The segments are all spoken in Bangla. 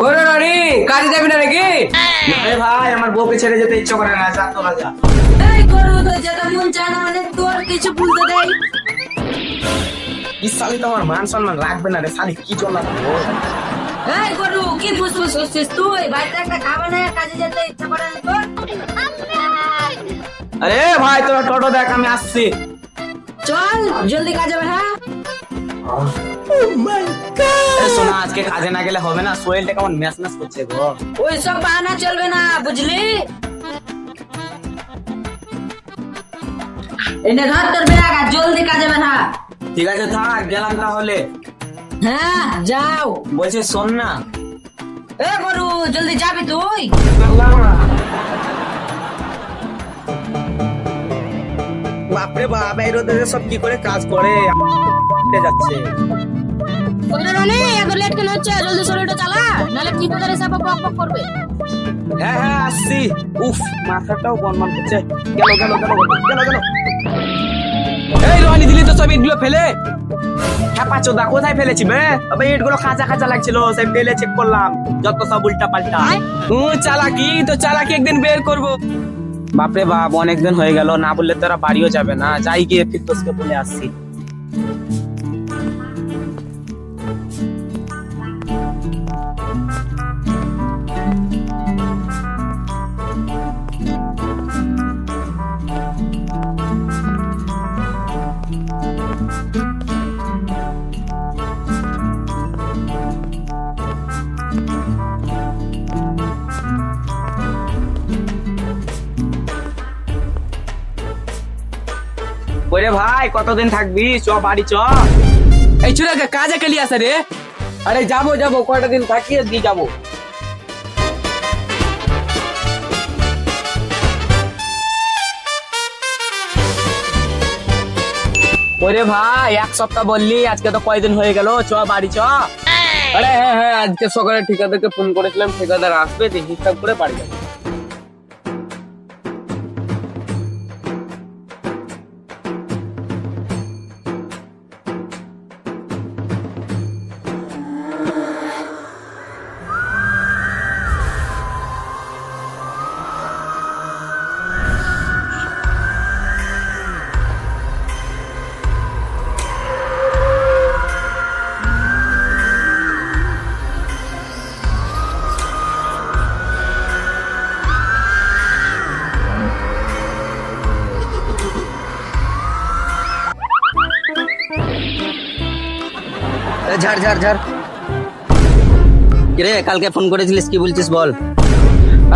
ওরে রানী কাজে যাবি না নাকি? আরে ভাই আমার বউকে ছেড়ে যেতে ইচ্ছা করে না, যা তো রাজা। এই গরু তো যেটা মন চায় না মানে তোর কিছু বলতে দেয়। এই শালি তো আমার মান সম্মান রাখবে না রে, শালি কি চল না। এই গরু কি ফুসফুস করছিস তুই? বাড়িতে একটা খাবার নাই, কাজে যেতে ইচ্ছা করে না তোর? আরে ভাই তোরা টোটো দেখ, আমি আসছি। চল জলদি কাজে বের হ্যাঁ। এ শোনা, আজকে কাজে না গেলে হবে না, শরীরটা কেমন ম্যাচ ম্যাচ করছে গো। ওই সব বাহানা চলবে না বুঝলি? এনে ধর তোর ব্যাগ আর জলদি কাজে বের হ্যাঁ। ঠিক আছে থাক, গেলাম তাহলে। হ্যাঁ যাও। বলছি শোন না। এ গরু জলদি যাবি তুই? বাপরে বাপ, এই রোদে সব কি করে কাজ করে যাচ্ছে। এত লেট কেন হচ্ছে? জলদি শরীরটা চালা, নাহলে কি তোদের এসে বক বক করবে। হ্যাঁ হ্যাঁ আসছি। উফ মাথাটাও গনমান করছে। গেল গেল গেল গেল গেল। এই রনি দিলি তো সব ইটগুলো ফেলে। হ্যাঁ পাচোদা কোথায় ফেলেছি বে? আবে ইটগুলো কাঁচা কাঁচা লাগছিল, সেই ফেলে চেক করলাম, যত সব উল্টা পাল্টা। চালাকি তো চালাকি একদিন বের করব। বাপরে বাপ, অনেকদিন হয়ে গেল, না বললে তোরা বাড়িও যাবে না। যাই গিয়ে ফিরদোসকে বলে আসছি। ওরে ভাই কতদিন থাকবি? চ বাড়ি চ। এই চুরা কাজে কেলি আসে রে? আরে যাবো যাবো, কয়টা দিন থাকি আজকে যাবো। ওরে ভাই এক সপ্তাহ বললি, আজকে তো কয়দিন হয়ে গেল, চ বাড়ি চ। আরে হ্যাঁ হ্যাঁ, আজকে সকালে ঠিকাদারকে ফোন করেছিলাম, ঠিকাদার আসবে, হিসাব করে বাড়ি যাবো। ঝাড় ঝাড় ঝাড়। কিরে কালকে ফোন করেছিলিস, কি বলছিস বল?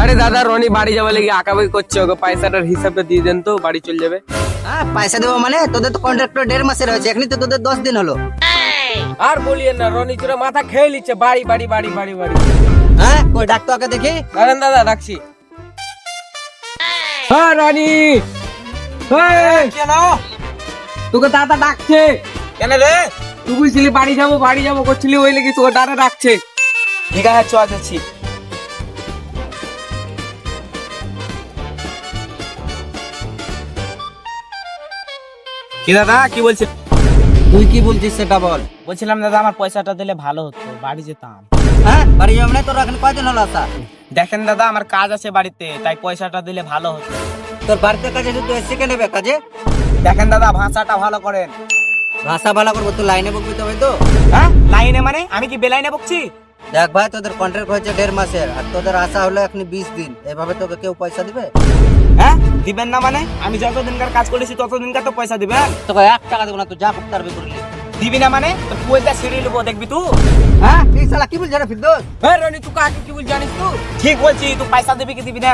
আরে দাদা রনি বাড়ি যাওয়া লেগে আঁকাবাকি করছে, ওকে পয়সাটার হিসাবটা দিয়ে দেন তো, বাড়ি চলে যাবে। হ্যাঁ পয়সা দেবো মানে? তোদের তো কন্ট্রাক্টর 1.5 মাসের হয়েছে, এখনই তো তোদের 10 দিন হলো। আর বলিয়ে না, রনি চুরা মাথা খেয়ে নিচ্ছে, বাড়ি বাড়ি বাড়ি বাড়ি বাড়ি। হ্যাঁ কই ডাক তো ওকে দেখি। দাঁড়ান দাদা রাখছি। হ্যাঁ রনি, কেন তোকে দাদা ডাকছে। কেন রে? তুই বুঝছিলি বাড়ি যাবো করছিলি, ওই লেগে তোকে দাদা ডাকছে। ঠিক আছে চ যাচ্ছি। কি দাদা কি বলছিস? তুই কি বলছিস সেটা বল। বলছিলাম দাদা আমার পয়সাটা দিলে ভালো হতো, বাড়ি যেতাম। হ্যাঁ বাড়ি যাবো মানে? তোর এখন কয়দিন হলো আসা? দেখেন দাদা আমার কাজ আছে বাড়িতে, তাই পয়সাটা দিলে ভালো হতো। তোর বাড়িতে কাজে তুই এসে কে নেবে কাজে? দেখেন দাদা ভাষাটা ভালো করেন। ভাষা ভালো করবো, তুই লাইনে বকবি তবে তো। হ্যাঁ লাইনে মানে? আমি কি বেলাইনে বকছি? দেখ ভাই তোদের কন্ট্রাক্ট হয়েছে 1.5 মাসের, আর তোদের আসা হলো এখন 20 দিন। এভাবে তোকে কেউ পয়সা দিবে? হ্যাঁ দিবেন না মানে? আমি যতদিনকার কাজ করেছি ততদিনকার তো পয়সা দিবেন। তোকে 1 টাকা দেবো না, তুই যা করতে পারবি করলি। দিবি না মানে? তো পয়সা সিঁড়ি নেবো, দেখবি তুই। হ্যাঁ এই শালা কি বলছিস রে ফিরদৌস? হ্যাঁ রনি তুই কাকে কি বল জানিস তুই? ঠিক বলছি, তুই পয়সা দিবি কি দিবি না?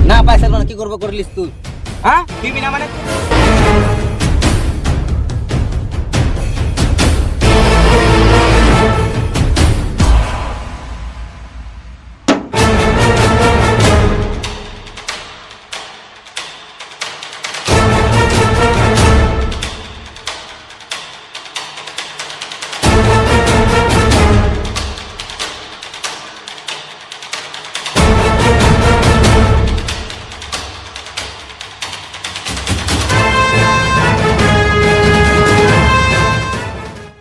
না পয়সা দেবো না, কি করবো করলিস তুই? হ্যাঁ দিবি না মানে?